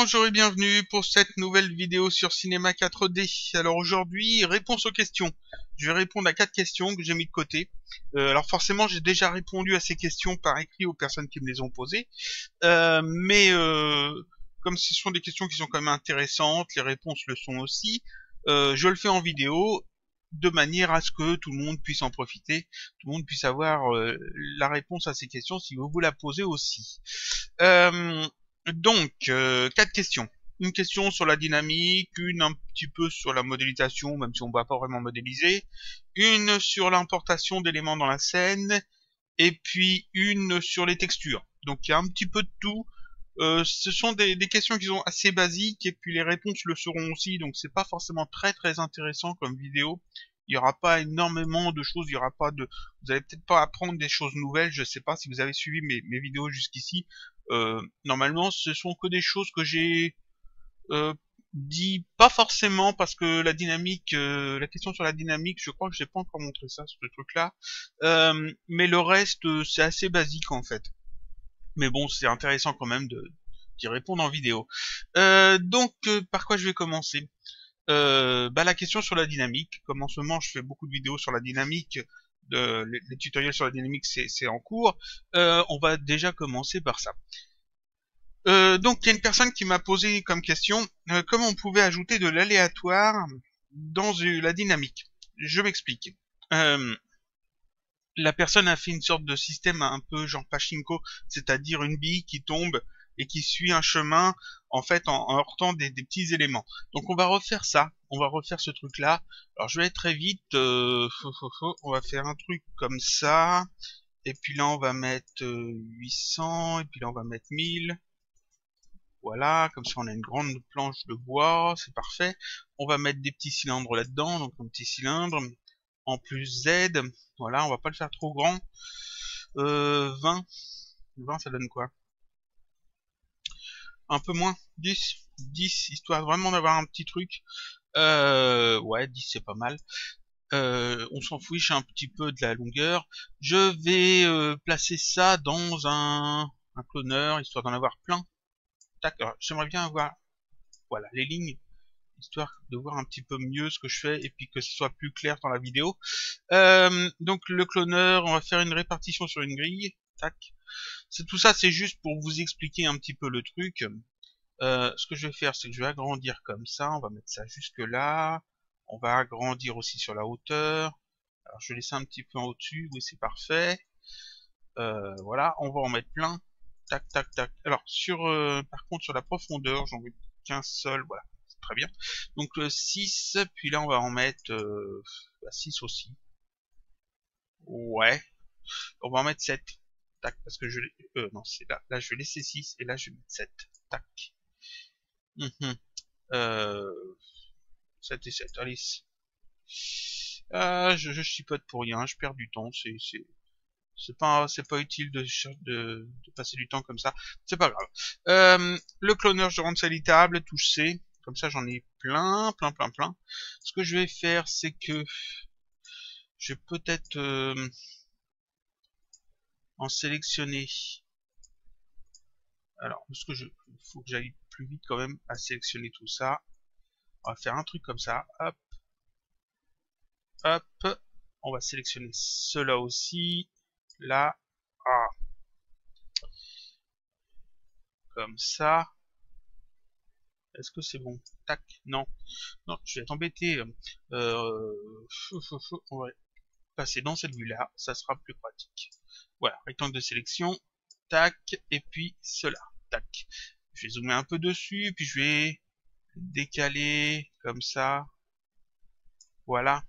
Bonjour et bienvenue pour cette nouvelle vidéo sur Cinéma 4D. Alors aujourd'hui, réponse aux questions. Je vais répondre à 4 questions que j'ai mis de côté. Alors forcément, j'ai déjà répondu à ces questions par écrit aux personnes qui me les ont posées. Mais comme ce sont des questions qui sont quand même intéressantes, les réponses le sont aussi, je le fais en vidéo de manière à ce que tout le monde puisse en profiter, tout le monde puisse avoir la réponse à ces questions si vous la posez aussi. Donc, 4 questions. Une question sur la dynamique, une un petit peu sur la modélisation, même si on ne va pas vraiment modéliser, une sur l'importation d'éléments dans la scène, et puis une sur les textures. Donc il y a un petit peu de tout. Ce sont des questions qui sont assez basiques, et puis les réponses le seront aussi, donc c'est pas forcément très intéressant comme vidéo. Il y aura pas énormément de choses, il y aura pas de, vous allez peut-être pas apprendre des choses nouvelles. Je sais pas si vous avez suivi mes vidéos jusqu'ici. Normalement, ce sont que des choses que j'ai dit pas forcément parce que la dynamique, la question sur la dynamique, je crois que j'ai pas encore montré ça, ce truc-là. Mais le reste, c'est assez basique en fait. Mais bon, c'est intéressant quand même d'y répondre en vidéo. Donc, par quoi je vais commencer? La question sur la dynamique. Comme en ce moment, je fais beaucoup de vidéos sur la dynamique. Les tutoriels sur la dynamique, c'est en cours. On va déjà commencer par ça. Donc, il y a une personne qui m'a posé comme question comment on pouvait ajouter de l'aléatoire dans la dynamique. Je m'explique. La personne a fait une sorte de système un peu genre pachinko, c'est-à-dire une bille qui tombe et qui suit un chemin en fait en heurtant des petits éléments. Donc on va refaire ça, on va refaire ce truc-là. Alors je vais aller très vite, on va faire un truc comme ça, et puis là on va mettre 800, et puis là on va mettre 1000. Voilà, comme ça on a une grande planche de bois, c'est parfait. On va mettre des petits cylindres là-dedans, donc un petit cylindre en plus Z. Voilà, on va pas le faire trop grand. 20. 20 ça donne quoi? Un peu moins? 10? 10, histoire vraiment d'avoir un petit truc. Ouais, 10 c'est pas mal. On s'en fiche un petit peu de la longueur. Je vais placer ça dans un cloneur, histoire d'en avoir plein. Tac, j'aimerais bien avoir, voilà, les lignes, histoire de voir un petit peu mieux ce que je fais et puis que ce soit plus clair dans la vidéo. Donc le cloneur, on va faire une répartition sur une grille. Tac. Tout ça, c'est juste pour vous expliquer un petit peu le truc. Ce que je vais faire, c'est que je vais agrandir comme ça. On va mettre ça jusque là. On va agrandir aussi sur la hauteur. Alors je vais laisser un petit peu en au-dessus. Oui, c'est parfait. Voilà, on va en mettre plein. Tac, tac, tac. Alors par contre sur la profondeur, j'en veux qu'un seul. Voilà, c'est très bien. Donc 6, puis là on va en mettre 6 aussi. Ouais. On va en mettre 7. Tac, parce que non, c'est là. Là, je vais laisser 6 et là, je vais mettre 7. Tac. 7 et 7. Allez. Je chipote pour rien, je perds du temps. C'est pas utile de passer du temps comme ça. C'est pas grave. Le cloneur, je rends ça éditable, touche C. Comme ça, j'en ai plein. Ce que je vais faire, c'est que je vais peut-être en sélectionner. Alors, faut que j'aille plus vite quand même à sélectionner tout ça. On va faire un truc comme ça. Hop. Hop. On va sélectionner cela aussi. Là. Ah. Comme ça. Est-ce que c'est bon? Tac. Non. Non, je vais t'embêter. On va passer dans cette vue-là. Ça sera plus pratique. Voilà. Rectangle de sélection. Tac. Et puis cela. Tac. Je vais zoomer un peu dessus. Puis je vais décaler comme ça. Voilà.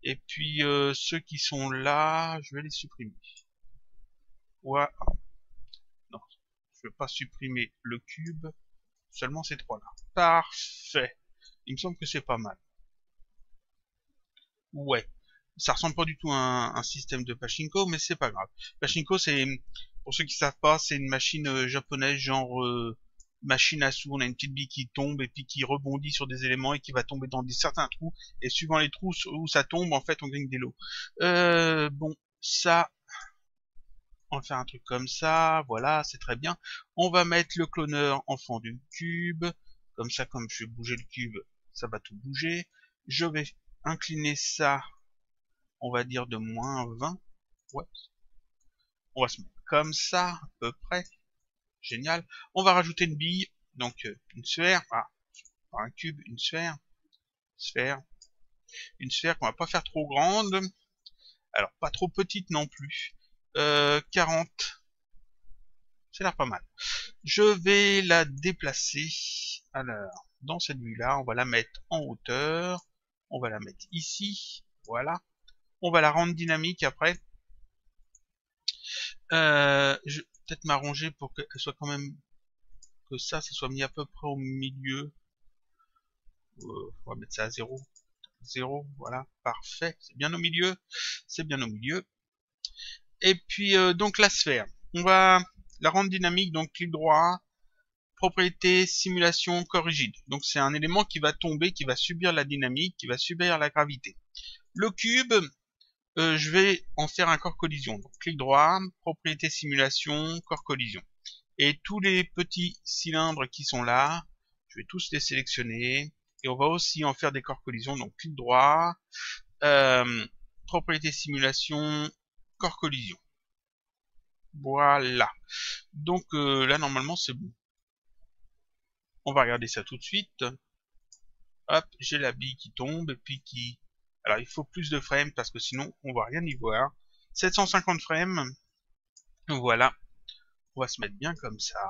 Et puis ceux qui sont là, je vais les supprimer. Ouais. Non, je ne veux pas supprimer le cube, seulement ces trois-là. Parfait. Il me semble que c'est pas mal. Ouais. Ça ressemble pas du tout à un système de pachinko, mais c'est pas grave. Pachinko, c'est, pour ceux qui savent pas, c'est une machine japonaise, genre machine à sous. On a une petite bille qui tombe et puis qui rebondit sur des éléments et qui va tomber dans certains trous. Et suivant les trous où ça tombe, en fait, on gagne des lots. Bon, ça, On va faire un truc comme ça, voilà, c'est très bien. On va mettre le cloneur en fond du cube. Comme ça, comme je vais bouger le cube, ça va tout bouger. Je vais incliner ça, on va dire de -20. Ouais. On va se mettre comme ça, à peu près. Génial. On va rajouter une bille, donc une sphère. Ah, pas un cube, une sphère. Sphère. Une sphère qu'on va pas faire trop grande. Alors, pas trop petite non plus. 40. Ça a l'air pas mal. Je vais la déplacer. Alors, dans cette vue-là, on va la mettre en hauteur. On va la mettre ici. Voilà. On va la rendre dynamique après. Je vais peut-être m'arranger pour qu'elle soit quand même... que ça soit mis à peu près au milieu. On va mettre ça à 0. 0, voilà. Parfait. C'est bien au milieu. C'est bien au milieu. Et puis, donc la sphère. On va la rendre dynamique, donc clic droit. Propriété, simulation, corps rigide. Donc c'est un élément qui va tomber, qui va subir la dynamique, qui va subir la gravité. Le cube, je vais en faire un corps collision. Donc clic droit, propriété, simulation, corps collision. Et tous les petits cylindres qui sont là, je vais tous les sélectionner. Et on va aussi en faire des corps collision. Donc clic droit, propriété, simulation, corps collision. Voilà. Donc là normalement c'est bon. On va regarder ça tout de suite. Hop, j'ai la bille qui tombe et puis qui... Alors il faut plus de frames parce que sinon on va rien y voir. 750 frames. Voilà. On va se mettre bien comme ça.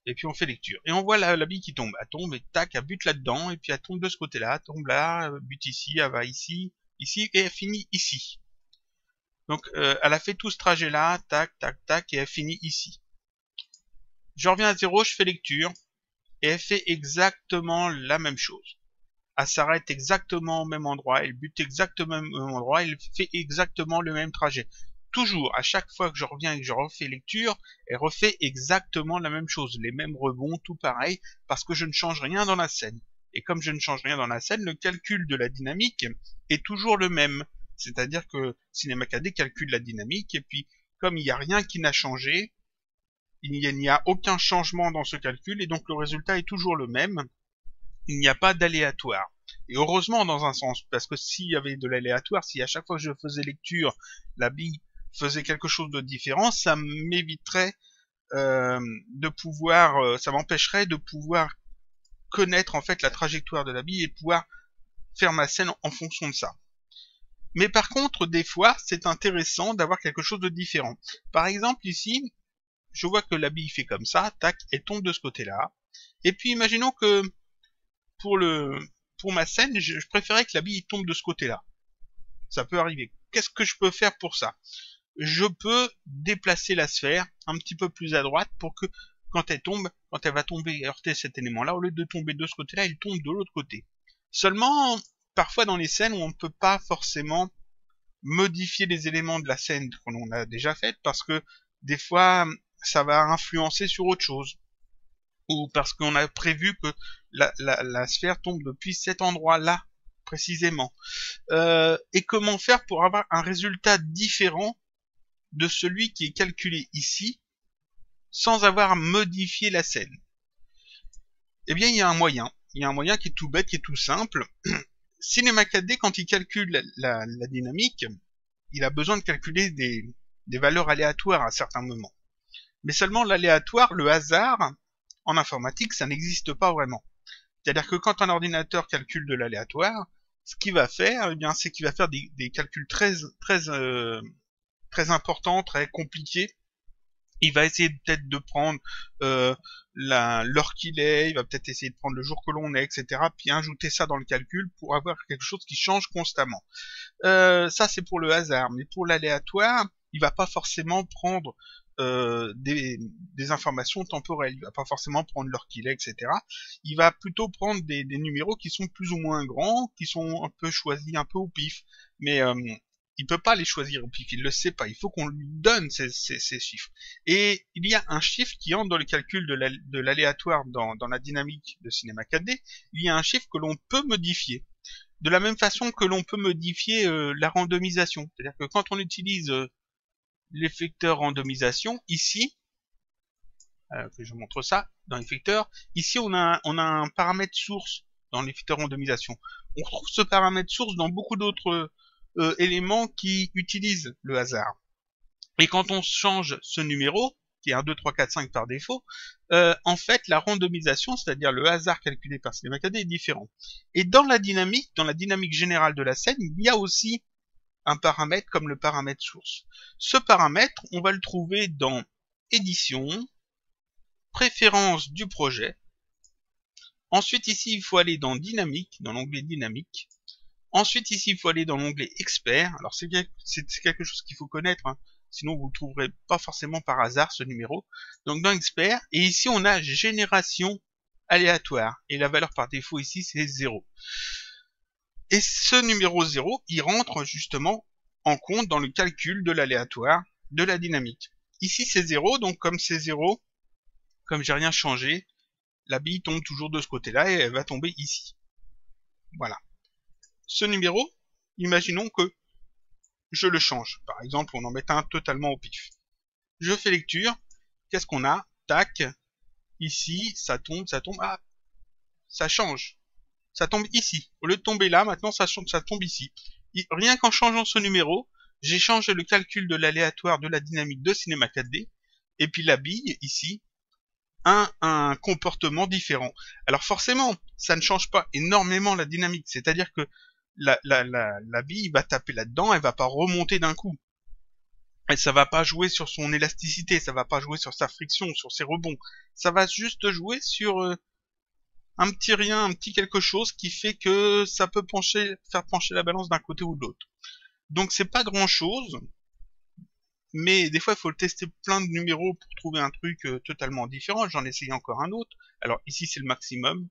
Et puis on fait lecture. Et on voit la bille qui tombe. Elle tombe et tac, elle bute là-dedans. Et puis elle tombe de ce côté-là, tombe là, bute ici, elle va ici, ici et elle finit ici. Donc elle a fait tout ce trajet-là, tac, tac, tac, et elle finit ici. Je reviens à 0, je fais lecture. Et elle fait exactement la même chose. Elle s'arrête exactement au même endroit, elle bute exactement au même endroit, elle fait exactement le même trajet. Toujours, à chaque fois que je reviens et que je refais lecture, elle refait exactement la même chose, les mêmes rebonds, tout pareil, parce que je ne change rien dans la scène. Et comme je ne change rien dans la scène, le calcul de la dynamique est toujours le même. C'est-à-dire que Cinema 4D calcule la dynamique, et puis comme il n'y a rien qui n'a changé, il n'y a aucun changement dans ce calcul, et donc le résultat est toujours le même. Il n'y a pas d'aléatoire. Et heureusement dans un sens, parce que s'il y avait de l'aléatoire, si à chaque fois que je faisais lecture, la bille faisait quelque chose de différent, ça m'éviterait de pouvoir, ça m'empêcherait de pouvoir connaître en fait la trajectoire de la bille et pouvoir faire ma scène en fonction de ça. Mais par contre, des fois, c'est intéressant d'avoir quelque chose de différent. Par exemple, ici, je vois que la bille fait comme ça, tac, elle tombe de ce côté-là. Et puis imaginons que pour ma scène, je préférais que la bille tombe de ce côté-là. Ça peut arriver. Qu'est-ce que je peux faire pour ça? Je peux déplacer la sphère un petit peu plus à droite pour que quand elle va tomber et heurter cet élément-là, au lieu de tomber de ce côté-là, elle tombe de l'autre côté. Seulement, parfois dans les scènes où on ne peut pas forcément modifier les éléments de la scène qu'on a déjà faite, parce que des fois, ça va influencer sur autre chose. Ou parce qu'on a prévu que la sphère tombe depuis cet endroit-là, précisément. Et comment faire pour avoir un résultat différent de celui qui est calculé ici, sans avoir modifié la scène? Eh bien, il y a un moyen. Il y a un moyen qui est tout bête, qui est tout simple. Cinema 4D, quand il calcule la dynamique, il a besoin de calculer des valeurs aléatoires à certains moments. Mais seulement l'aléatoire, le hasard, en informatique, ça n'existe pas vraiment. C'est-à-dire que quand un ordinateur calcule de l'aléatoire, ce qu'il va faire, eh bien, c'est qu'il va faire des calculs très importants, très compliqués. Il va essayer peut-être de prendre l'heure qu'il est, il va peut-être essayer de prendre le jour que l'on est, etc. Puis ajouter ça dans le calcul pour avoir quelque chose qui change constamment. Ça, c'est pour le hasard. Mais pour l'aléatoire, il va pas forcément prendre des informations temporelles. Il va pas forcément prendre l'heure qu'il est, etc. Il va plutôt prendre des numéros qui sont plus ou moins grands, qui sont un peu choisis un peu au pif. Mais il peut pas les choisir au pif, il le sait pas. Il faut qu'on lui donne ces chiffres. Et il y a un chiffre qui entre dans le calcul de l'aléatoire dans la dynamique de Cinema 4D. Il y a un chiffre que l'on peut modifier. De la même façon que l'on peut modifier la randomisation. C'est-à-dire que quand on utilise l'effecteur randomisation, ici, que je vous montre ça, dans l'effecteur, ici on a un paramètre source dans l'effecteur randomisation. On retrouve ce paramètre source dans beaucoup d'autres éléments qui utilisent le hasard. Et quand on change ce numéro, qui est 1, 2, 3, 4, 5 par défaut, en fait, la randomisation, c'est-à-dire le hasard calculé par CinemaCAD est différent. Et dans la dynamique générale de la scène, il y a aussi un paramètre comme le paramètre source. Ce paramètre, on va le trouver dans Édition, Préférences du projet. Ensuite, ici, il faut aller dans Dynamique, dans l'onglet Dynamique. Ensuite, ici, il faut aller dans l'onglet Expert. Alors, c'est quelque chose qu'il faut connaître, hein. Sinon vous ne le trouverez pas forcément par hasard ce numéro. Donc dans Expert, et ici on a Génération aléatoire, et la valeur par défaut ici c'est 0. Et ce numéro 0, il rentre justement en compte dans le calcul de l'aléatoire de la dynamique. Ici c'est 0, donc comme c'est 0, comme j'ai rien changé, la bille tombe toujours de ce côté-là et elle va tomber ici. Voilà. Ce numéro, imaginons que je le change. Par exemple, on en met un totalement au pif. Je fais lecture. Qu'est-ce qu'on a? Tac. Ici, ça tombe. Ah, ça change. Ça tombe ici. Au lieu de tomber là, maintenant, ça tombe ici. Rien qu'en changeant ce numéro, j'ai changé le calcul de l'aléatoire de la dynamique de Cinema 4D. Et puis la bille, ici, un comportement différent. Alors forcément, ça ne change pas énormément la dynamique. C'est-à-dire que la bille va taper là-dedans, elle va pas remonter d'un coup. Et ça va pas jouer sur son élasticité, ça va pas jouer sur sa friction, sur ses rebonds. Ça va juste jouer sur un petit rien, un petit quelque chose qui fait que ça peut faire pencher la balance d'un côté ou de l'autre. Donc c'est pas grand chose, mais des fois il faut tester plein de numéros pour trouver un truc totalement différent. J'en ai essayé encore un autre. Alors ici c'est le maximum.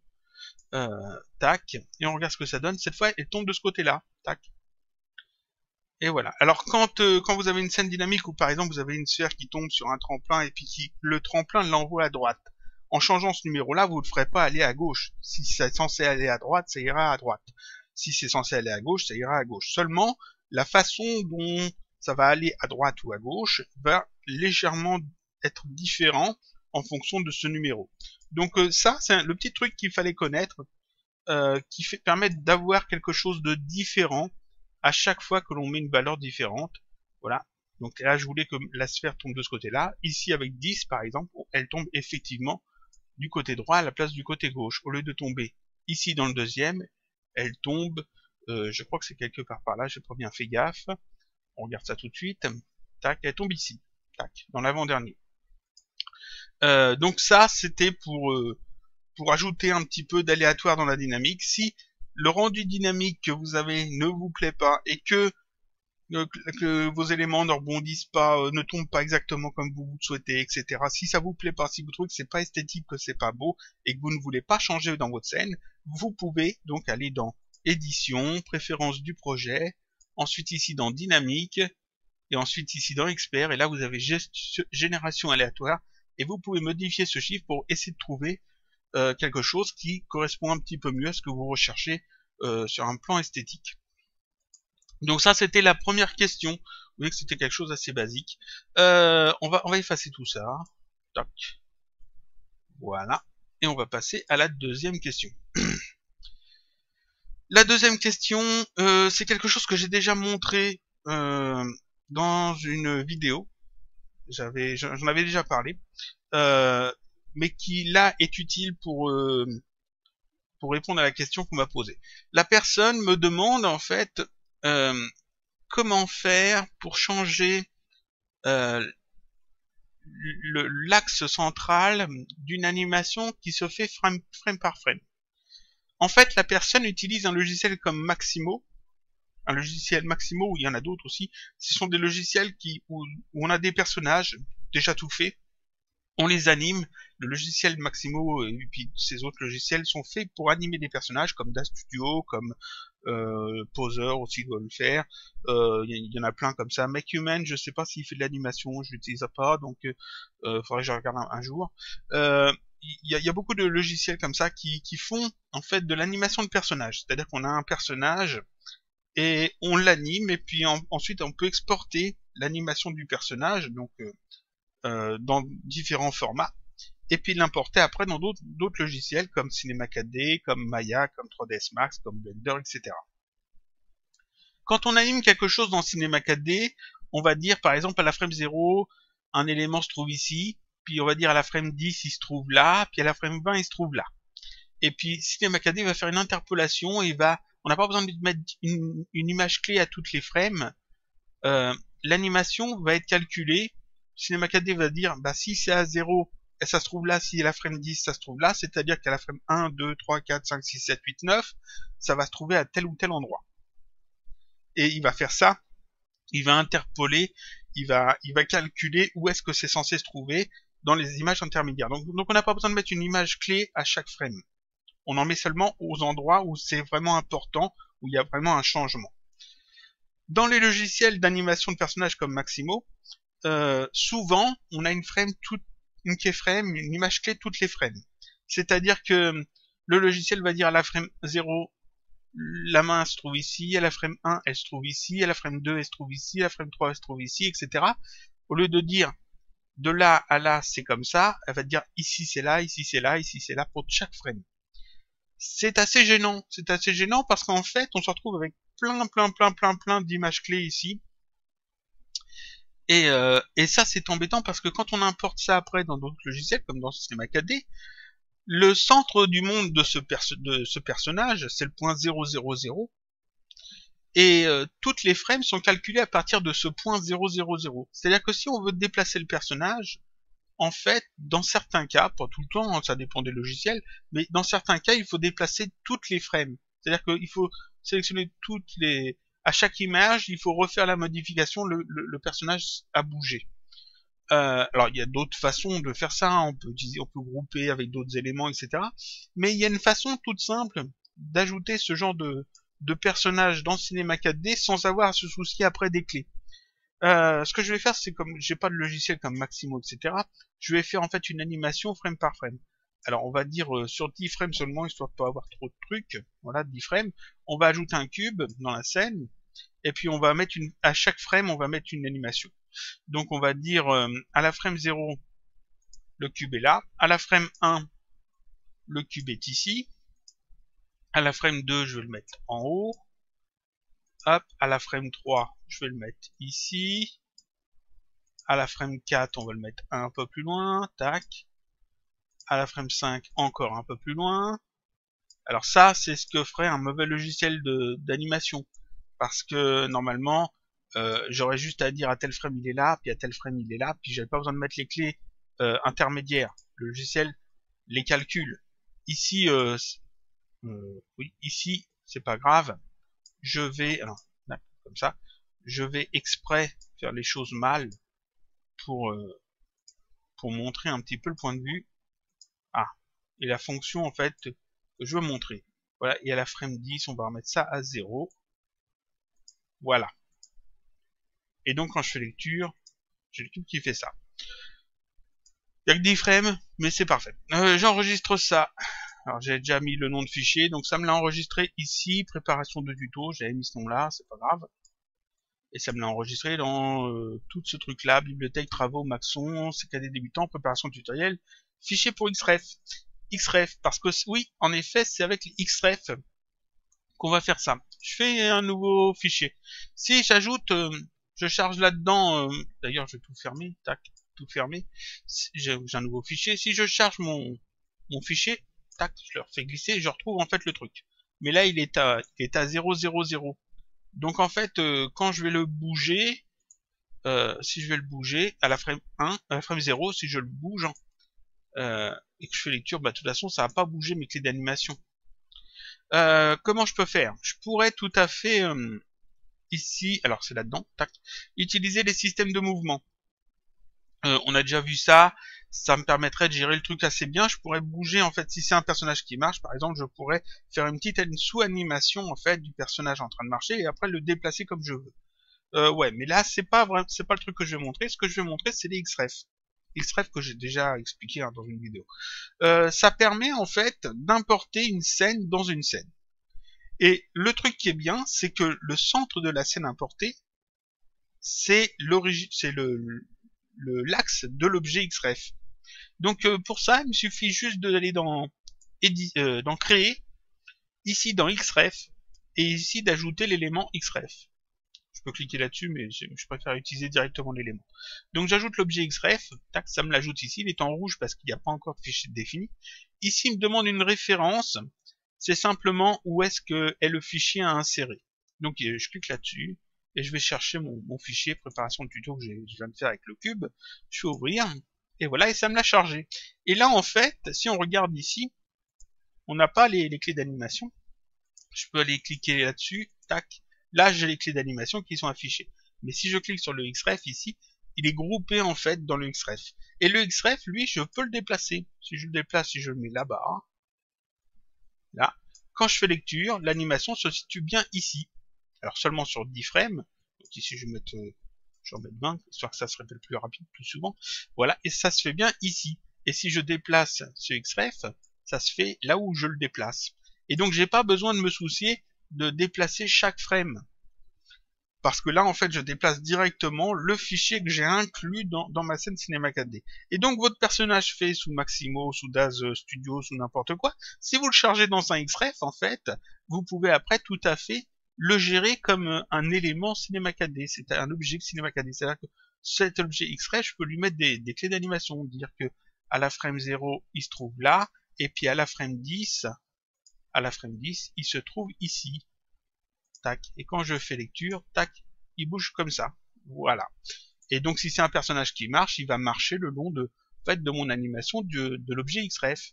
Tac, et on regarde ce que ça donne. Cette fois, elle tombe de ce côté-là. Tac. Et voilà. Alors quand vous avez une scène dynamique où par exemple vous avez une sphère qui tombe sur un tremplin et puis le tremplin l'envoie à droite, en changeant ce numéro-là, vous ne le ferez pas aller à gauche. Si c'est censé aller à droite, ça ira à droite. Si c'est censé aller à gauche, ça ira à gauche. Seulement, la façon dont ça va aller à droite ou à gauche va légèrement être différent en fonction de ce numéro. Donc ça, c'est le petit truc qu'il fallait connaître, qui permettre d'avoir quelque chose de différent à chaque fois que l'on met une valeur différente. Voilà. Donc là, je voulais que la sphère tombe de ce côté-là. Ici, avec 10, par exemple, elle tombe effectivement du côté droit à la place du côté gauche. Au lieu de tomber ici dans le deuxième, elle tombe, je crois que c'est quelque part par là, j'ai pas bien fait gaffe. On regarde ça tout de suite. Tac, elle tombe ici. Tac, dans l'avant-dernier. Donc ça, c'était pour ajouter un petit peu d'aléatoire dans la dynamique. Si le rendu dynamique que vous avez ne vous plaît pas et que vos éléments ne rebondissent pas, ne tombent pas exactement comme vous le souhaitez, etc. Si ça vous plaît pas, si vous trouvez que c'est pas esthétique, que c'est pas beau et que vous ne voulez pas changer dans votre scène, vous pouvez donc aller dans Édition, Préférences du projet, ensuite ici dans Dynamique et ensuite ici dans Expert. Et là vous avez Génération aléatoire et vous pouvez modifier ce chiffre pour essayer de trouver quelque chose qui correspond un petit peu mieux à ce que vous recherchez sur un plan esthétique. Donc ça c'était la première question. Vous voyez que c'était quelque chose d'assez basique. On va effacer tout ça. Tac. Voilà. Et on va passer à la deuxième question. La deuxième question, c'est quelque chose que j'ai déjà montré dans une vidéo. J'en avais déjà parlé. Mais qui là est utile pour répondre à la question qu'on m'a posée. La personne me demande en fait comment faire pour changer l'axe central d'une animation qui se fait frame par frame. En fait, la personne utilise un logiciel comme Maximo, un logiciel Maximo, où il y en a d'autres aussi. Ce sont des logiciels où on a des personnages déjà tout faits, on les anime. Le logiciel Maximo et puis ces autres logiciels sont faits pour animer des personnages comme DaStudio, comme Poser aussi doit le faire. Il y en a plein comme ça. MakeHuman, je sais pas s'il fait de l'animation, je l'utilise pas, donc faudrait que je regarde un jour. Il y a beaucoup de logiciels comme ça qui font en fait de l'animation de personnages. C'est-à-dire qu'on a un personnage et on l'anime et puis ensuite on peut exporter l'animation du personnage, donc dans différents formats, et puis l'importer après dans d'autres logiciels comme Cinema 4D, comme Maya, comme 3ds Max, comme Blender, etc. Quand on anime quelque chose dans Cinema 4D, on va dire par exemple à la frame 0, un élément se trouve ici, puis on va dire à la frame 10 il se trouve là, puis à la frame 20 il se trouve là. Et puis Cinema 4D va faire une interpolation et on n'a pas besoin de mettre une image clé à toutes les frames. L'animation va être calculée. Cinema 4D va dire, bah si c'est à 0, et ça se trouve là, si à la frame 10, ça se trouve là, c'est-à-dire qu'à la frame 1, 2, 3, 4, 5, 6, 7, 8, 9, ça va se trouver à tel ou tel endroit. Et il va faire ça, il va interpoler, il va calculer où est-ce que c'est censé se trouver dans les images intermédiaires. Donc on n'a pas besoin de mettre une image clé à chaque frame. On en met seulement aux endroits où c'est vraiment important, où il y a vraiment un changement. Dans les logiciels d'animation de personnages comme Maximo, souvent on a une keyframe, une image clé toutes les frames. C'est-à-dire que le logiciel va dire à la frame 0, la main se trouve ici, à la frame 1 elle se trouve ici, à la frame 2 elle se trouve ici, à la frame 3 elle se trouve ici, etc. Au lieu de dire de là à là c'est comme ça, elle va dire ici c'est là, ici c'est là, ici c'est là pour chaque frame. C'est assez gênant parce qu'en fait on se retrouve avec plein d'images clés ici. Et ça c'est embêtant parce que quand on importe ça après dans d'autres logiciels comme dans Cinema 4D, le centre du monde de ce personnage, c'est le point 000, et toutes les frames sont calculées à partir de ce point 000. C'est-à-dire que si on veut déplacer le personnage, en fait, dans certains cas, pas tout le temps, ça dépend des logiciels, mais dans certains cas, il faut déplacer toutes les frames. C'est-à-dire qu'il faut sélectionner à chaque image, il faut refaire la modification, le personnage a bougé. Alors il y a d'autres façons de faire ça, on peut grouper avec d'autres éléments, etc. Mais il y a une façon toute simple d'ajouter ce genre de personnage dans Cinema 4D sans avoir à se soucier après des clés. Ce que je vais faire, c'est comme j'ai pas de logiciel comme Maximo, etc. Je vais faire en fait une animation frame par frame. Alors on va dire sur 10 frames seulement, histoire de pas avoir trop de trucs. Voilà, 10 frames. On va ajouter un cube dans la scène, et puis on va mettre à chaque frame, on va mettre une animation. Donc on va dire à la frame 0, le cube est là. À la frame 1, le cube est ici. À la frame 2, je vais le mettre en haut. Hop, à la frame 3, je vais le mettre ici. À la frame 4, on va le mettre un peu plus loin. Tac. À la frame 5, encore un peu plus loin. Alors ça, c'est ce que ferait un mauvais logiciel d'animation. Parce que normalement, j'aurais juste à dire à tel frame il est là, puis à tel frame il est là, puis j'avais pas besoin de mettre les clés intermédiaires. Le logiciel les calcule. Ici, oui, ici, c'est pas grave. Je vais, alors, là, comme ça, je vais exprès faire les choses mal pour montrer un petit peu le point de vue. Ah, et la fonction en fait que je veux montrer. Voilà, et à la frame 10, on va remettre ça à 0. Voilà. Et donc quand je fais lecture, j'ai le cube qui fait ça. Il n'y a que 10 frames, mais c'est parfait. J'enregistre ça. Alors j'ai déjà mis le nom de fichier, donc ça me l'a enregistré ici, préparation de tuto, j'avais mis ce nom-là, c'est pas grave. Et ça me l'a enregistré dans tout ce truc-là, bibliothèque, travaux, Maxon, CKD débutant, préparation de tutoriel, fichier pour Xref. Xref, parce que oui, en effet, c'est avec les Xref qu'on va faire ça. Je fais un nouveau fichier. Si j'ajoute, je charge là-dedans, d'ailleurs je vais tout fermer, tac, tout fermer, j'ai un nouveau fichier. Si je charge mon fichier, tac, je le refais glisser, je retrouve en fait le truc. Mais là il est à 000. Donc en fait, quand je vais le bouger, si je vais le bouger à la frame 1, à la frame 0, si je le bouge et que je fais lecture, bah de toute façon ça va pas bouger mes clés d'animation. Comment je peux faire? Je pourrais tout à fait ici, alors c'est là-dedans, tac, utiliser les systèmes de mouvement. On a déjà vu ça, ça me permettrait de gérer le truc assez bien. Je pourrais bouger en fait, si c'est un personnage qui marche, par exemple, je pourrais faire une petite sous-animation en fait du personnage en train de marcher et après le déplacer comme je veux. Ouais, mais là c'est pas le truc que je vais montrer. Ce que je vais montrer, c'est les Xref. Xref que j'ai déjà expliqué dans une vidéo. Ça permet en fait d'importer une scène dans une scène. Et le truc qui est bien, c'est que le centre de la scène importée c'est l'origine, c'est l'axe de l'objet XREF. Donc pour ça, il me suffit juste d'aller dans créer, ici dans XREF, et ici d'ajouter l'élément XREF. Je peux cliquer là-dessus, mais je préfère utiliser directement l'élément. Donc j'ajoute l'objet XREF, tac, ça me l'ajoute ici, il est en rouge parce qu'il n'y a pas encore de fichier défini. Ici, il me demande une référence, c'est simplement où est-ce que est le fichier à insérer. Donc je clique là-dessus, et je vais chercher mon fichier préparation de tuto que je viens de faire avec le cube. Je fais ouvrir, et voilà, et ça me l'a chargé. Et là, en fait, si on regarde ici, on n'a pas les clés d'animation. Je peux aller cliquer là-dessus, tac. Là, j'ai les clés d'animation qui sont affichées. Mais si je clique sur le XREF ici, il est groupé en fait dans le XREF. Et le XREF, lui, je peux le déplacer. Si je le déplace, si je le mets là-bas, là, quand je fais lecture, l'animation se situe bien ici. Alors seulement sur 10 frames. Donc ici, je vais mettre 20, histoire que ça se répète plus rapide, plus souvent. Voilà, et ça se fait bien ici. Et si je déplace ce XREF, ça se fait là où je le déplace. Et donc j'ai pas besoin de me soucier de déplacer chaque frame. Parce que là, en fait, je déplace directement le fichier que j'ai inclus dans ma scène Cinema 4D. Et donc, votre personnage fait sous Maximo, sous Daz Studio, sous n'importe quoi, si vous le chargez dans un XREF, en fait, vous pouvez après tout à fait le gérer comme un élément Cinema 4D. C'est un objet Cinema 4D. C'est-à-dire que cet objet XREF, je peux lui mettre des clés d'animation. Dire que à la frame 0, il se trouve là, et puis à la frame 10, il se trouve ici. Tac. Et quand je fais lecture, tac, il bouge comme ça. Voilà. Et donc si c'est un personnage qui marche, il va marcher le long de mon animation de l'objet XREF.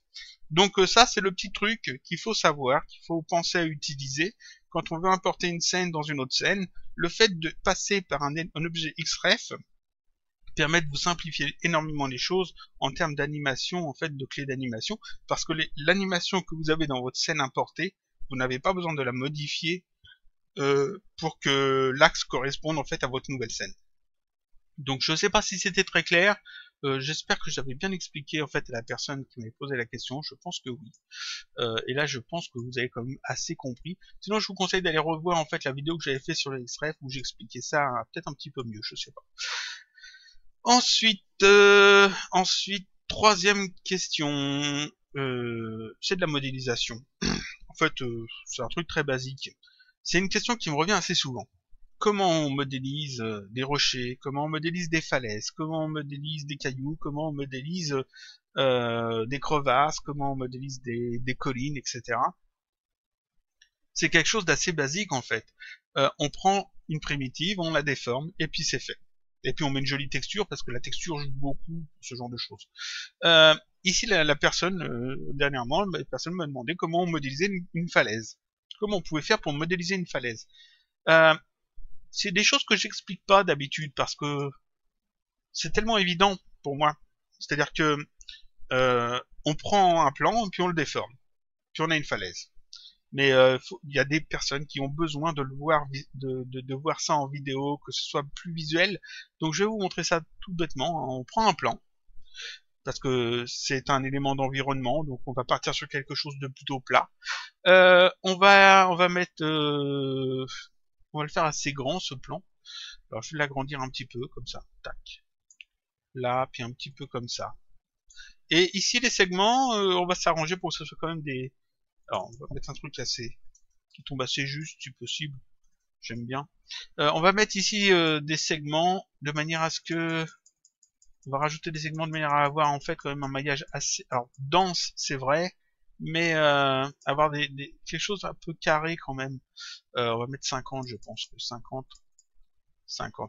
Donc ça, c'est le petit truc qu'il faut savoir, qu'il faut penser à utiliser quand on veut importer une scène dans une autre scène. Le fait de passer par un objet XREF permet de vous simplifier énormément les choses en termes d'animation, en fait, de clés d'animation, parce que l'animation que vous avez dans votre scène importée, vous n'avez pas besoin de la modifier pour que l'axe corresponde en fait à votre nouvelle scène. Donc je ne sais pas si c'était très clair, j'espère que j'avais bien expliqué en fait à la personne qui m'avait posé la question, je pense que oui. Et là je pense que vous avez quand même assez compris. Sinon je vous conseille d'aller revoir en fait la vidéo que j'avais fait sur le XREF où j'expliquais ça peut-être un petit peu mieux, je sais pas. Ensuite, troisième question, c'est de la modélisation. En fait, c'est un truc très basique. C'est une question qui me revient assez souvent. Comment on modélise des rochers, comment on modélise des falaises, comment on modélise des cailloux, comment on modélise des crevasses, comment on modélise des collines, etc. C'est quelque chose d'assez basique en fait. On prend une primitive, on la déforme, et puis c'est fait. Et puis on met une jolie texture, parce que la texture joue beaucoup pour ce genre de choses. Ici, la personne, dernièrement, la personne m'a demandé comment on modélisait une falaise. Comment on pouvait faire pour modéliser une falaise. C'est des choses que j'explique pas d'habitude, parce que c'est tellement évident pour moi. C'est-à-dire que on prend un plan, et puis on le déforme. Puis on a une falaise. Mais il y a des personnes qui ont besoin de le voir, de voir ça en vidéo, que ce soit plus visuel. Donc je vais vous montrer ça tout bêtement. On prend un plan, parce que c'est un élément d'environnement, donc on va partir sur quelque chose de plutôt plat. On va mettre, on va le faire assez grand ce plan. Alors je vais l'agrandir un petit peu comme ça, tac. Là, puis un petit peu comme ça. Et ici les segments, on va s'arranger pour que ce soit quand même des. Alors on va mettre un truc qui tombe assez juste si possible. J'aime bien. On va mettre ici des segments de manière à ce que on va rajouter des segments de manière à avoir en fait quand même un maillage assez dense, c'est vrai, mais avoir quelque chose un peu carré quand même. On va mettre 50, je pense que 50,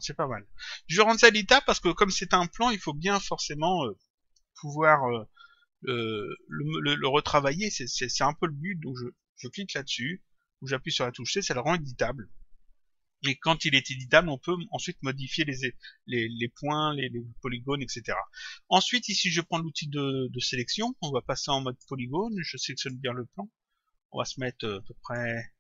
c'est pas mal. Je vais rendre ça à l'état parce que comme c'est un plan, il faut bien forcément pouvoir le retravailler. C'est un peu le but, donc je clique là-dessus, ou j'appuie sur la touche C, ça le rend éditable. Et quand il est éditable, on peut ensuite modifier les points, les polygones, etc. Ensuite, ici, je prends l'outil de sélection. On va passer en mode polygone. Je sélectionne bien le plan. On va se mettre à peu près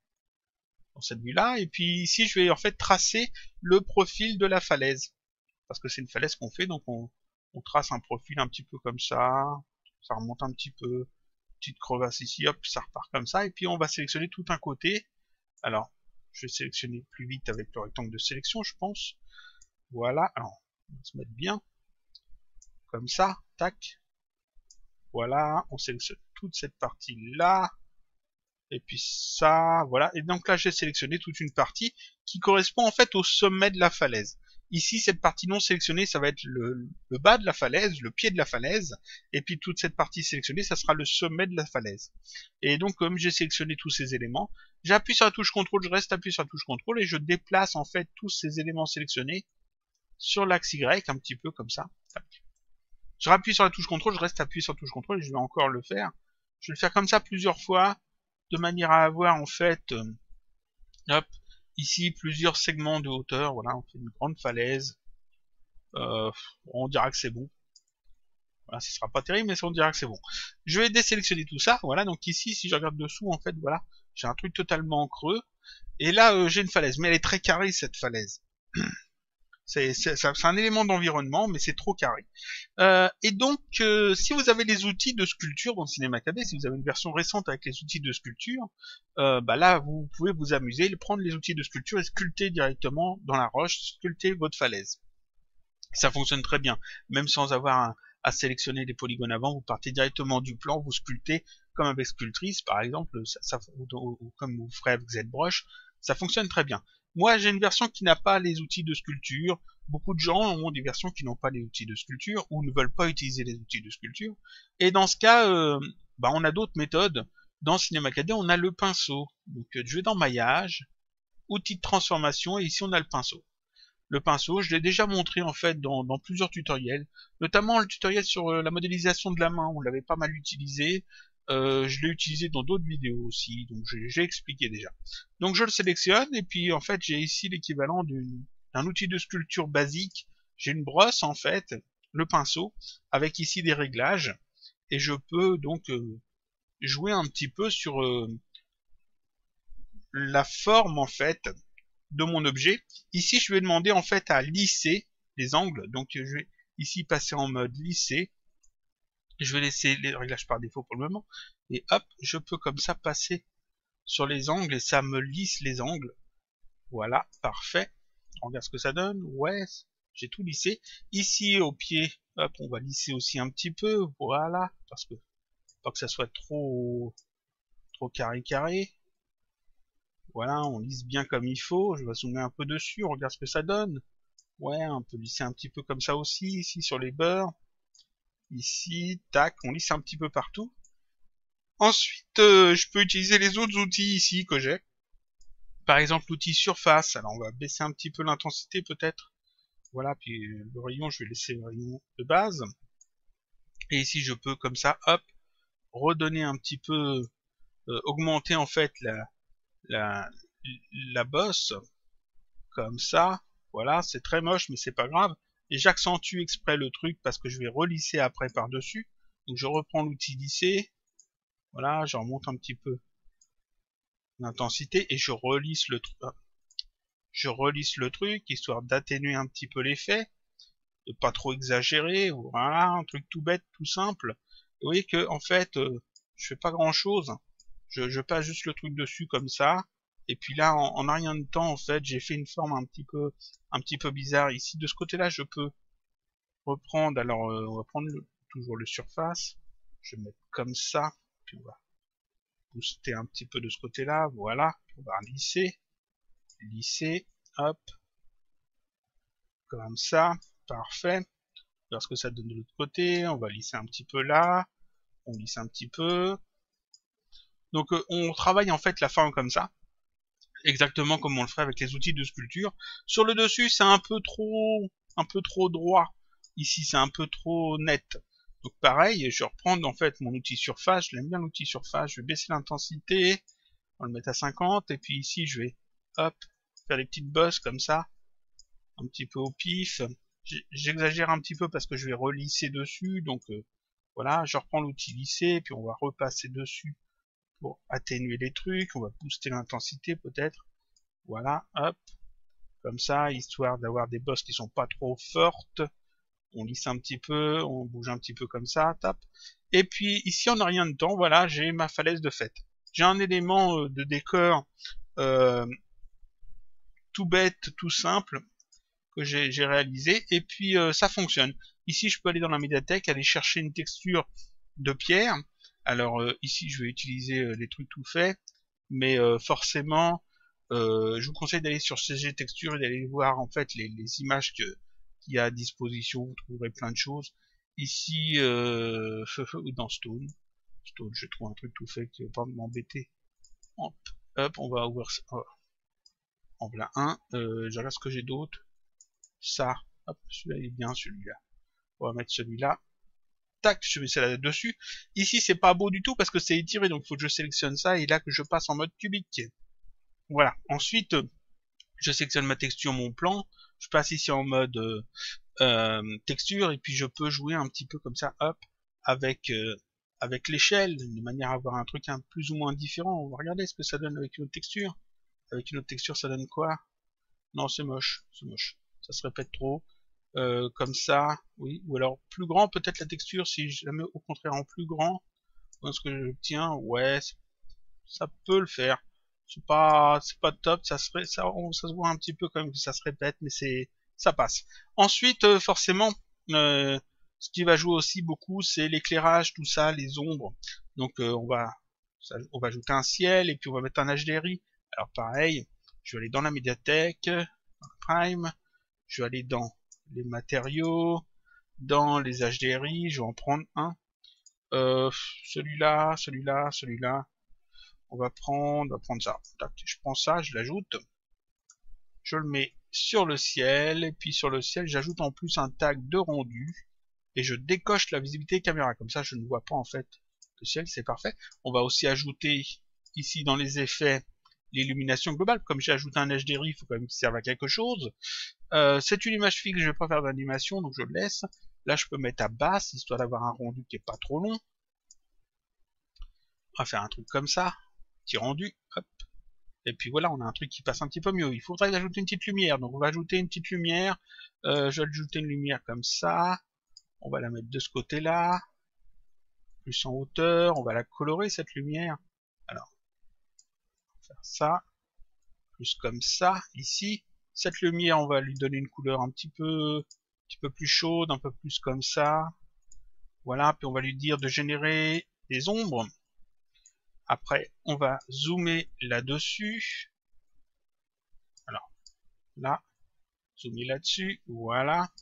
dans cette vue-là. Et puis ici, je vais en fait tracer le profil de la falaise. Parce que c'est une falaise qu'on fait, donc on trace un profil un petit peu comme ça. Ça remonte un petit peu. Petite crevasse ici, hop, ça repart comme ça. Et puis on va sélectionner tout un côté. Alors, je vais sélectionner plus vite avec le rectangle de sélection, je pense. Voilà, alors, on va se mettre bien, comme ça, tac. Voilà, on sélectionne toute cette partie-là. Et puis ça, voilà. Et donc là, j'ai sélectionné toute une partie qui correspond en fait au sommet de la falaise. Ici, cette partie non sélectionnée, ça va être le bas de la falaise, le pied de la falaise. Et puis toute cette partie sélectionnée, ça sera le sommet de la falaise. Et donc, comme j'ai sélectionné tous ces éléments, j'appuie sur la touche CTRL, je reste appuyé sur la touche CTRL et je déplace en fait tous ces éléments sélectionnés sur l'axe Y, un petit peu comme ça. Je rappuie sur la touche CTRL, je reste appuyé sur la touche CTRL et je vais encore le faire. Je vais le faire comme ça plusieurs fois, de manière à avoir en fait, hop, ici plusieurs segments de hauteur. Voilà, on fait une grande falaise. On dira que c'est bon. Voilà, ce sera pas terrible, mais on dira que c'est bon. Je vais désélectionner tout ça. Voilà, donc ici, si je regarde dessous, en fait, voilà, j'ai un truc totalement creux. Et là, j'ai une falaise, mais elle est très carrée cette falaise. C'est un élément d'environnement, mais c'est trop carré. Et donc, si vous avez les outils de sculpture dans Cinema 4D, si vous avez une version récente avec les outils de sculpture, bah là, vous pouvez vous amuser, prendre les outils de sculpture et sculpter directement dans la roche, sculpter votre falaise. Ça fonctionne très bien, même sans avoir à sélectionner les polygones avant, vous partez directement du plan, vous sculptez comme avec Sculptrice, par exemple, ou comme vous ferez avec ZBrush, ça fonctionne très bien. Moi, j'ai une version qui n'a pas les outils de sculpture. Beaucoup de gens ont des versions qui n'ont pas les outils de sculpture ou ne veulent pas utiliser les outils de sculpture. Et dans ce cas, bah, on a d'autres méthodes. Dans Cinema 4D, on a le pinceau. Donc, je vais dans Maillage, outils de transformation, et ici on a le pinceau. Le pinceau, je l'ai déjà montré en fait dans plusieurs tutoriels, notamment le tutoriel sur la modélisation de la main, on l'avait pas mal utilisé. Je l'ai utilisé dans d'autres vidéos aussi, donc j'ai expliqué déjà. Donc je le sélectionne et puis en fait j'ai ici l'équivalent d'un outil de sculpture basique. J'ai une brosse en fait, le pinceau, avec ici des réglages et je peux donc jouer un petit peu sur la forme en fait de mon objet. Ici, je vais demander en fait à lisser les angles. Donc, je vais ici passer en mode lisser. Je vais laisser les réglages par défaut pour le moment. Et hop, je peux comme ça passer sur les angles et ça me lisse les angles. Voilà, parfait. On regarde ce que ça donne. Ouais, j'ai tout lissé. Ici, au pied, hop, on va lisser aussi un petit peu. Voilà, parce que pas que ça soit trop carré. Voilà, on lisse bien comme il faut. Je vais zoomer un peu dessus, on regarde ce que ça donne. Ouais, on peut lisser un petit peu comme ça aussi, ici sur les bords. Ici, tac, on lisse un petit peu partout. Ensuite, je peux utiliser les autres outils ici que j'ai. Par exemple, l'outil surface. Alors, on va baisser un petit peu l'intensité peut-être. Voilà, puis le rayon, je vais laisser le rayon de base. Et ici, je peux comme ça, hop, redonner un petit peu, augmenter en fait la bosse, comme ça. Voilà, c'est très moche, mais c'est pas grave. Et j'accentue exprès le truc parce que je vais relisser après par-dessus. Donc je reprends l'outil lisser. Voilà, je remonte un petit peu l'intensité et je relisse le truc. Je relisse le truc histoire d'atténuer un petit peu l'effet, de pas trop exagérer. Voilà, un truc tout bête, tout simple. Vous voyez que en fait, je fais pas grand-chose. Je passe juste le truc dessus comme ça. Et puis là, en rien de temps, en fait, j'ai fait une forme un petit peu bizarre ici. De ce côté-là, je peux reprendre. Alors, on va prendre toujours le surface. Je vais mettre comme ça. Puis on va booster un petit peu de ce côté-là. Voilà. On va lisser. Hop. Comme ça. Parfait. Voir ce que ça donne de l'autre côté. On va lisser un petit peu là. On lisse un petit peu. Donc, on travaille en fait la forme comme ça. Exactement comme on le ferait avec les outils de sculpture. Sur le dessus, c'est un peu trop droit. Ici, c'est un peu trop net. Donc pareil, je vais reprendre en fait mon outil surface. Je l'aime bien l'outil surface. Je vais baisser l'intensité. On va le mettre à 50. Et puis ici, je vais, hop, faire les petites bosses comme ça. Un petit peu au pif. J'exagère un petit peu parce que je vais relisser dessus. Donc voilà, je reprends l'outil lisser. Puis on va repasser dessus pour atténuer les trucs, on va booster l'intensité peut-être. Voilà, hop, comme ça, histoire d'avoir des bosses qui sont pas trop fortes. On lisse un petit peu, on bouge un petit peu comme ça, tape. Et puis ici, on n'a rien dedans, voilà, j'ai ma falaise de fait. J'ai un élément de décor tout bête, tout simple. que j'ai réalisé, et puis ça fonctionne. Ici, je peux aller dans la médiathèque, aller chercher une texture de pierre. Alors ici, je vais utiliser les trucs tout faits, mais forcément, je vous conseille d'aller sur CG Texture et d'aller voir en fait les images qu'il y a à disposition. Vous trouverez plein de choses. Ici, dans Stone, je trouve un truc tout fait qui va pas m'embêter. Hop, hop, on va ouvrir ça. En voilà un. Je regarde ce que j'ai d'autre. Ça, hop, celui-là il est bien, celui-là. On va mettre celui-là. Tac, je mets ça là-dessus. Ici, c'est pas beau du tout parce que c'est étiré, donc il faut que je sélectionne ça et là que je passe en mode cubique. Voilà. Ensuite, je sélectionne ma texture, mon plan. Je passe ici en mode texture et puis je peux jouer un petit peu comme ça, hop, avec l'échelle, de manière à avoir un truc un plus ou moins différent. On va regarder ce que ça donne avec une autre texture. Avec une autre texture, ça donne quoi? Non, c'est moche, c'est moche. Ça se répète trop. Comme ça, oui. Ou alors plus grand, peut-être la texture, si je la mets au contraire en plus grand. Ce que j'obtiens, ouais, ça peut le faire. C'est pas top, ça se voit un petit peu quand même que ça se répète, mais ça passe. Ensuite, forcément, ce qui va jouer aussi beaucoup, c'est l'éclairage, tout ça, les ombres. Donc on va ajouter un ciel et puis on va mettre un HDRI. Alors pareil, je vais aller dans la médiathèque, dans Prime, je vais aller dans les matériaux, dans les HDRI, je vais en prendre un. Celui-là, celui-là, celui-là. On va prendre ça. Tac, je prends ça, je l'ajoute. Je le mets sur le ciel, et puis sur le ciel, j'ajoute en plus un tag de rendu, et je décoche la visibilité caméra. Comme ça, je ne vois pas en fait le ciel, c'est parfait. On va aussi ajouter ici dans les effets l'illumination globale. Comme j'ai ajouté un HDRI, il faut quand même qu'il serve à quelque chose. C'est une image fixe, je vais pas faire d'animation, donc je le laisse. Là, je peux mettre à basse, histoire d'avoir un rendu qui est pas trop long. On va faire un truc comme ça. Petit rendu, hop. Et puis voilà, on a un truc qui passe un petit peu mieux. Il faudrait ajouter une petite lumière. Donc on va ajouter une petite lumière. Je vais ajouter une lumière comme ça. On va la mettre de ce côté-là. Plus en hauteur. On va la colorer cette lumière. Alors, on va faire ça. Plus comme ça, ici. Cette lumière, on va lui donner une couleur un petit peu plus chaude, un peu plus comme ça. Voilà, puis on va lui dire de générer des ombres. Après, on va zoomer là-dessus. Alors, là, zoomer là-dessus, voilà.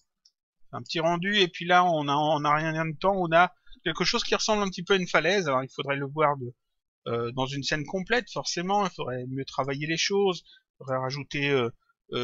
Un petit rendu, et puis là, on a rien de temps, on a quelque chose qui ressemble un petit peu à une falaise. Alors, il faudrait le voir dans une scène complète, forcément. Il faudrait mieux travailler les choses. Il faudrait rajouter,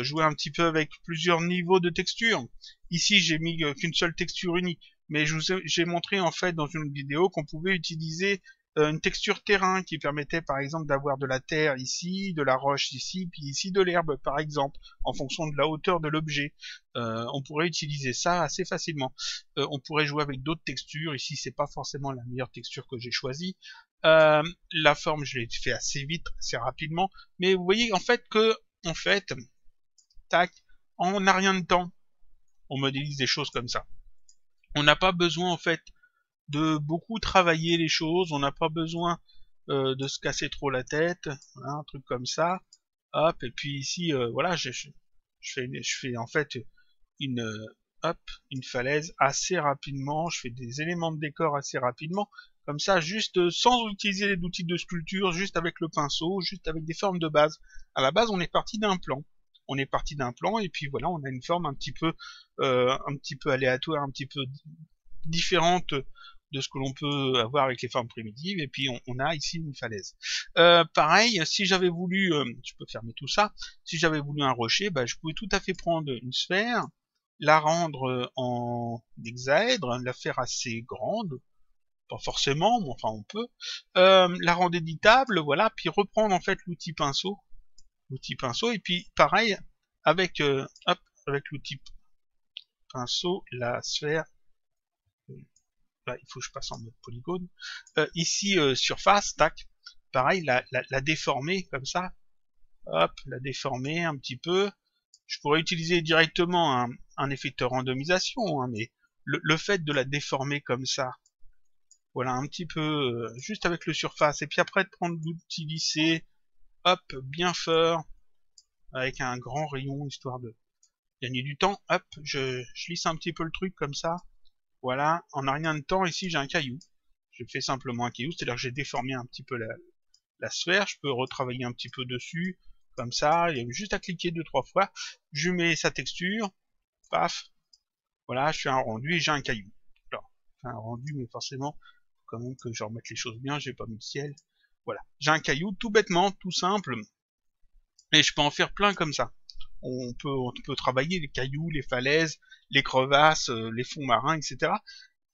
jouer un petit peu avec plusieurs niveaux de texture. Ici, j'ai mis qu'une seule texture unique. Mais j'ai montré en fait dans une vidéo qu'on pouvait utiliser une texture terrain qui permettait par exemple d'avoir de la terre ici, de la roche ici, puis ici de l'herbe par exemple, en fonction de la hauteur de l'objet. On pourrait utiliser ça assez facilement. On pourrait jouer avec d'autres textures. Ici, c'est pas forcément la meilleure texture que j'ai choisie. La forme, je l'ai fait assez vite, assez rapidement. Mais vous voyez en fait tac, en n'a rien de temps, on modélise des choses comme ça. On n'a pas besoin en fait de beaucoup travailler les choses, on n'a pas besoin de se casser trop la tête, voilà, un truc comme ça. Hop, et puis ici, voilà, je fais en fait une une falaise assez rapidement, je fais des éléments de décor assez rapidement, comme ça, juste sans utiliser d'outils de sculpture, juste avec le pinceau, juste avec des formes de base. À la base, on est parti d'un plan. On est parti d'un plan et puis voilà, on a une forme un petit peu aléatoire, un petit peu différente de ce que l'on peut avoir avec les formes primitives, et puis on a ici une falaise. Pareil, si j'avais voulu, je peux fermer tout ça, si j'avais voulu un rocher, bah, je pouvais tout à fait prendre une sphère, la rendre en hexaèdre, la faire assez grande, pas forcément, mais enfin on peut, la rendre éditable, voilà, puis reprendre en fait l'outil pinceau, et puis pareil, avec, avec l'outil pinceau, la sphère, là, il faut que je passe en mode polygone. Ici, surface, tac. Pareil, la déformer comme ça. Hop, la déformer un petit peu. Je pourrais utiliser directement un effecteur randomisation, hein, mais le fait de la déformer comme ça, voilà, un petit peu, juste avec le surface, et puis après de prendre l'outil lissé, hop, bien fort, avec un grand rayon, histoire gagner du temps. Hop, je lisse un petit peu le truc comme ça. Voilà, en un rien de temps, ici j'ai un caillou. Je fais simplement un caillou, c'est-à-dire que j'ai déformé un petit peu la sphère. Je peux retravailler un petit peu dessus, comme ça. Il y a juste à cliquer 2-3 fois. Je mets sa texture. Paf. Voilà, je fais un rendu et j'ai un caillou. Alors, je fais un rendu, mais forcément, faut quand même que je remette les choses bien. J'ai pas mis le ciel. Voilà, j'ai un caillou, tout bêtement, tout simple. Et je peux en faire plein comme ça. On peut travailler les cailloux, les falaises, les crevasses, les fonds marins, etc.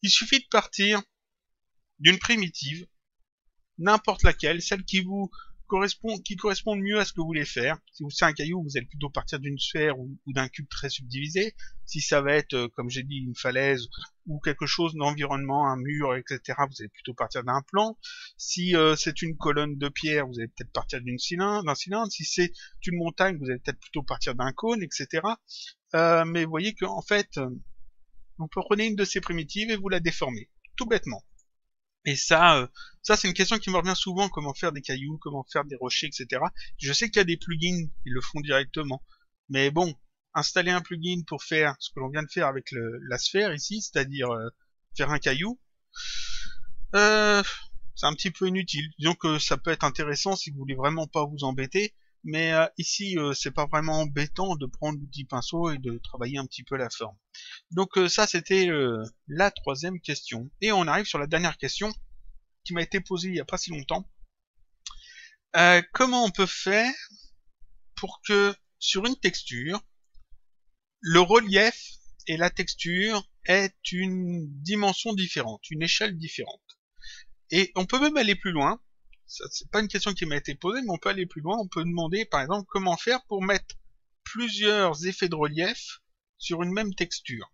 Il suffit de partir d'une primitive, n'importe laquelle, celle qui correspond le mieux à ce que vous voulez faire. Si c'est un caillou, vous allez plutôt partir d'une sphère ou d'un cube très subdivisé. Si ça va être, comme j'ai dit, une falaise ou quelque chose d'environnement, un mur, etc., vous allez plutôt partir d'un plan. Si c'est une colonne de pierre, vous allez peut-être partir d'un cylindre. Si c'est une montagne, vous allez peut-être plutôt partir d'un cône, etc. Mais vous voyez qu'en fait, vous prenez une de ces primitives et vous la déformez, tout bêtement. Et ça c'est une question qui me revient souvent, comment faire des cailloux, comment faire des rochers, etc. Je sais qu'il y a des plugins qui le font directement. Mais bon, installer un plugin pour faire ce que l'on vient de faire avec la sphère ici, c'est-à-dire faire un caillou, c'est un petit peu inutile. Disons que ça peut être intéressant si vous voulez vraiment pas vous embêter, mais ici c'est pas vraiment embêtant de prendre l'outil pinceau et de travailler un petit peu la forme. Donc ça c'était la troisième question. Et on arrive sur la dernière question qui m'a été posée il y a pas si longtemps. Comment on peut faire pour que sur une texture, le relief et la texture aient une dimension différente, une échelle différente? Et on peut même aller plus loin. C'est pas une question qui m'a été posée, mais on peut aller plus loin. On peut demander par exemple comment faire pour mettre plusieurs effets de relief sur une même texture.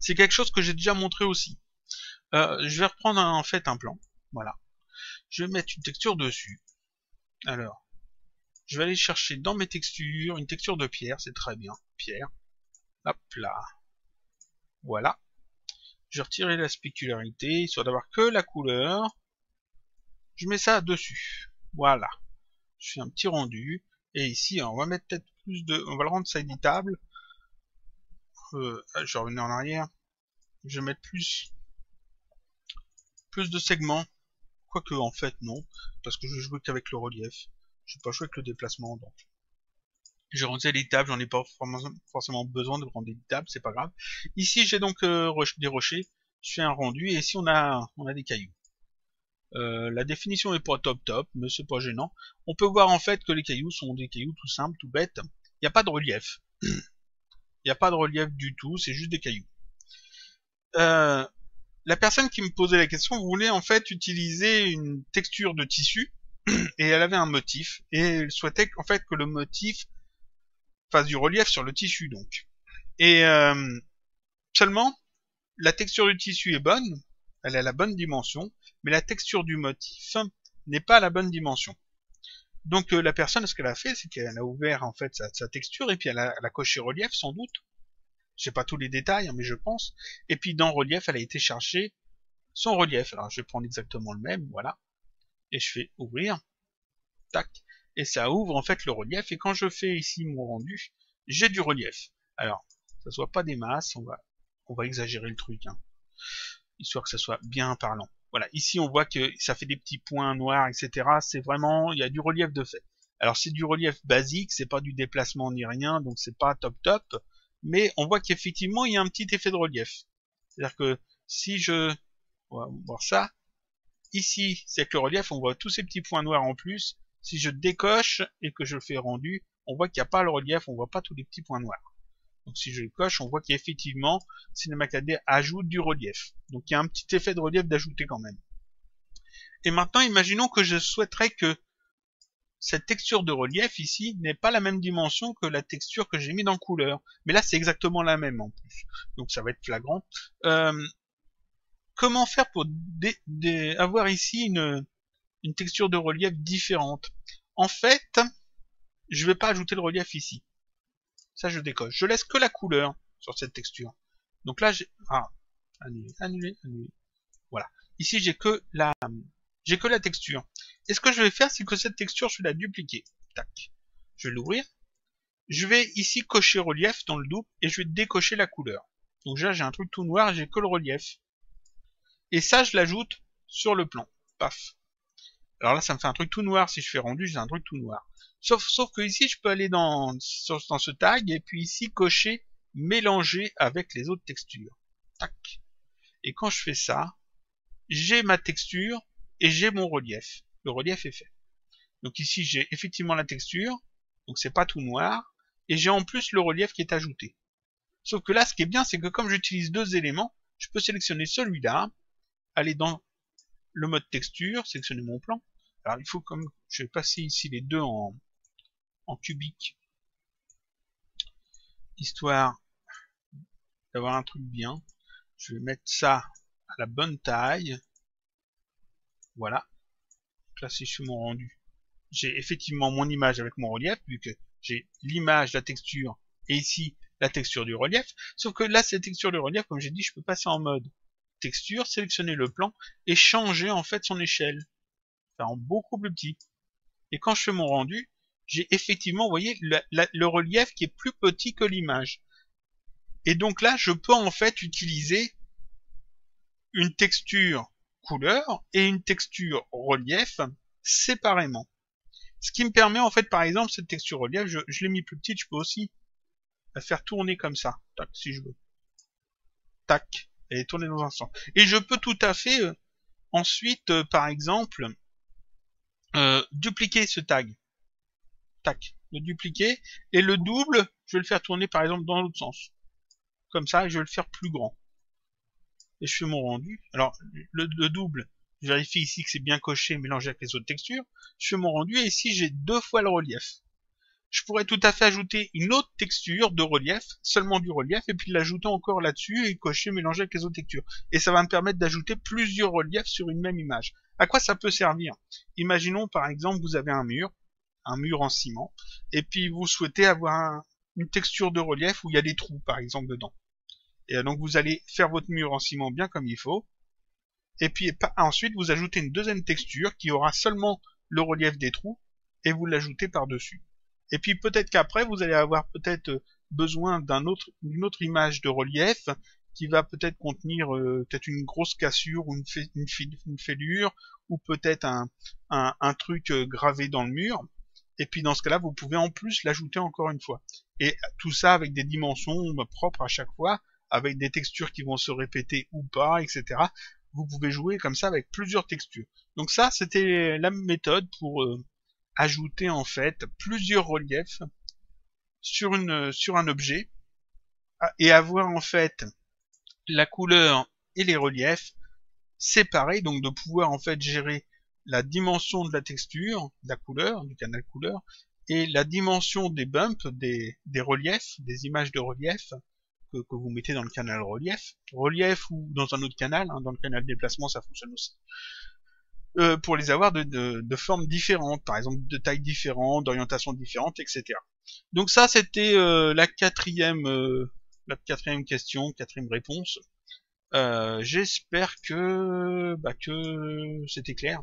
C'est quelque chose que j'ai déjà montré aussi. Je vais reprendre en fait un plan. Voilà. Je vais mettre une texture dessus. Alors, je vais aller chercher dans mes textures une texture de pierre, c'est très bien. Pierre. Hop là. Voilà. Je vais retirer la spécularité, histoire d'avoir que la couleur. Je mets ça dessus. Voilà. Je fais un petit rendu. Et ici, on va mettre peut-être plus de... On va le rendre ça éditable. Je vais revenir en arrière. Je vais mettre plus de segments. Quoique, en fait, non. Parce que je joue qu'avec le relief. Je vais pas jouer avec le déplacement, donc. J'ai rendu éditable, j'en ai pas forcément besoin de le rendre éditable, c'est pas grave. Ici, j'ai donc des rochers. Je fais un rendu, et ici, on a des cailloux. La définition est pas top, mais c'est pas gênant. On peut voir en fait que les cailloux sont des cailloux tout simples, tout bêtes. Il n'y a pas de relief. Il n'y a pas de relief du tout, c'est juste des cailloux. La personne qui me posait la question voulait en fait utiliser une texture de tissu et elle avait un motif et elle souhaitait en fait que le motif fasse du relief sur le tissu donc. Et seulement la texture du tissu est bonne, elle a la bonne dimension, mais la texture du motif n'est pas à la bonne dimension. Donc la personne, ce qu'elle a fait, c'est qu'elle a ouvert en fait sa texture et puis elle a coché relief sans doute. Je sais pas tous les détails, hein, mais je pense. Et puis dans relief, elle a été chercher son relief. Alors je vais prendre exactement le même, voilà. Et je fais ouvrir. Tac. Et ça ouvre en fait le relief. Et quand je fais ici mon rendu, j'ai du relief. Alors, ça soit pas des masses, on va exagérer le truc, hein, histoire que ça soit bien parlant. Voilà, ici on voit que ça fait des petits points noirs, etc. C'est vraiment, il y a du relief de fait. Alors c'est du relief basique, c'est pas du déplacement ni rien, donc c'est pas top, mais on voit qu'effectivement il y a un petit effet de relief. C'est-à-dire que si on va voir ça, ici c'est avec le relief, on voit tous ces petits points noirs en plus. Si je décoche et que je le fais rendu, on voit qu'il n'y a pas le relief, on voit pas tous les petits points noirs. Donc si je le coche, on voit qu'effectivement, Cinema 4D ajoute du relief. Donc il y a un petit effet de relief d'ajouter quand même. Et maintenant, imaginons que je souhaiterais que cette texture de relief ici n'ait pas la même dimension que la texture que j'ai mis dans couleur. Mais là, c'est exactement la même en plus. Donc ça va être flagrant. Comment faire pour avoir ici une texture de relief différente? En fait, je vais pas ajouter le relief ici. Ça, je décoche. Je laisse que la couleur sur cette texture. Donc là, annuler. Voilà. Ici, j'ai que la texture. Et ce que je vais faire, c'est que cette texture, je vais la dupliquer. Tac. Je vais l'ouvrir. je vais ici cocher relief dans le double et je vais décocher la couleur. Donc là, j'ai un truc tout noir et j'ai que le relief. Et ça, je l'ajoute sur le plan. Paf. Alors là, ça me fait un truc tout noir. Si je fais rendu, j'ai un truc tout noir. Sauf que ici, je peux aller dans ce tag et puis ici, cocher mélanger avec les autres textures. Tac. Et quand je fais ça, j'ai ma texture et j'ai mon relief. Le relief est fait. Donc ici, j'ai effectivement la texture. Donc c'est pas tout noir. Et j'ai en plus le relief qui est ajouté. Sauf que là, ce qui est bien, c'est que comme j'utilise deux éléments, je peux sélectionner celui-là, aller dans le mode texture, sélectionner mon plan. Alors il faut comme je vais passer ici les deux en cubique, histoire d'avoir un truc bien. Je vais mettre ça à la bonne taille. Voilà. Donc là, si je fais mon rendu, j'ai effectivement mon image avec mon relief, vu que j'ai l'image, la texture, et ici la texture du relief. Sauf que là, cette texture du relief, comme j'ai dit, je peux passer en mode texture, sélectionner le plan et changer en fait son échelle, faire en beaucoup plus petit. Et quand je fais mon rendu, j'ai effectivement, vous voyez, le relief qui est plus petit que l'image. Et donc là, je peux en fait utiliser une texture couleur et une texture relief séparément. Ce qui me permet en fait, par exemple, cette texture relief, je l'ai mis plus petite, je peux aussi la faire tourner comme ça, tac, si je veux. Tac, elle est tournée dans un sens. Et je peux tout à fait ensuite, par exemple, dupliquer ce tag. Tac, le dupliquer. Et le double, je vais le faire tourner par exemple dans l'autre sens. Comme ça, je vais le faire plus grand. Et je fais mon rendu. Alors, le double, je vérifie ici que c'est bien coché, mélangé avec les autres textures. Je fais mon rendu et ici, j'ai deux fois le relief. Je pourrais tout à fait ajouter une autre texture de relief, seulement du relief, et puis l'ajouter encore là-dessus et cocher, mélanger avec les autres textures. Et ça va me permettre d'ajouter plusieurs reliefs sur une même image. À quoi ça peut servir? Imaginons par exemple vous avez un mur en ciment, et puis vous souhaitez avoir une texture de relief où il y a des trous par exemple dedans. Et donc vous allez faire votre mur en ciment bien comme il faut, et puis ensuite vous ajoutez une deuxième texture qui aura seulement le relief des trous, et vous l'ajoutez par-dessus. Et puis peut-être qu'après, vous allez avoir peut-être besoin d'une autre image de relief qui va peut-être contenir peut-être une grosse cassure ou une fêlure ou peut-être un truc gravé dans le mur. Et puis dans ce cas-là, vous pouvez en plus l'ajouter encore une fois. Et tout ça avec des dimensions propres à chaque fois, avec des textures qui vont se répéter ou pas, etc. Vous pouvez jouer comme ça avec plusieurs textures. Donc ça, c'était la méthode pour ajouter en fait plusieurs reliefs sur un objet et avoir en fait la couleur et les reliefs séparés, donc de pouvoir en fait gérer la dimension de la texture, de la couleur, du canal couleur, et la dimension des bumps, des reliefs, des images de relief que vous mettez dans le canal relief ou dans un autre canal, dans le canal déplacement ça fonctionne aussi. Pour les avoir de formes différentes, par exemple de tailles différentes, d'orientations différentes, etc. Donc ça, c'était la quatrième question, quatrième réponse. J'espère que c'était clair.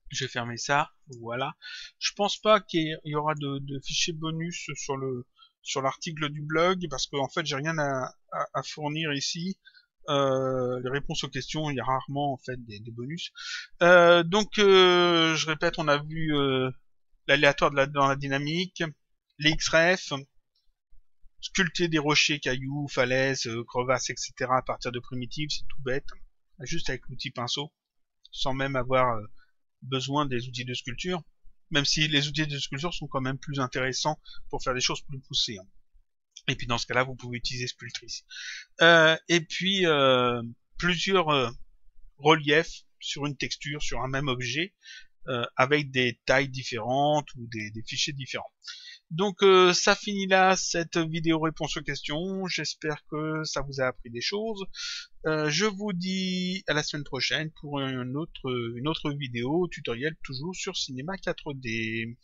Je vais fermer ça, voilà. Je pense pas qu'il y aura de fichiers bonus sur l'article du blog, parce qu'en fait j'ai rien à fournir ici. Les réponses aux questions, il y a rarement en fait des bonus. Donc je répète, on a vu l'aléatoire dans la dynamique, les XREF, sculpter des rochers, cailloux, falaises, crevasses, etc. à partir de primitives, c'est tout bête, juste avec l'outil pinceau, sans même avoir besoin des outils de sculpture, même si les outils de sculpture sont quand même plus intéressants pour faire des choses plus poussées. Et puis dans ce cas-là, vous pouvez utiliser Sculptrice. Et puis plusieurs reliefs sur une texture, sur un même objet, avec des tailles différentes ou des fichiers différents. Donc ça finit là cette vidéo réponse aux questions. J'espère que ça vous a appris des choses. Je vous dis à la semaine prochaine pour une autre vidéo tutoriel toujours sur Cinema 4D.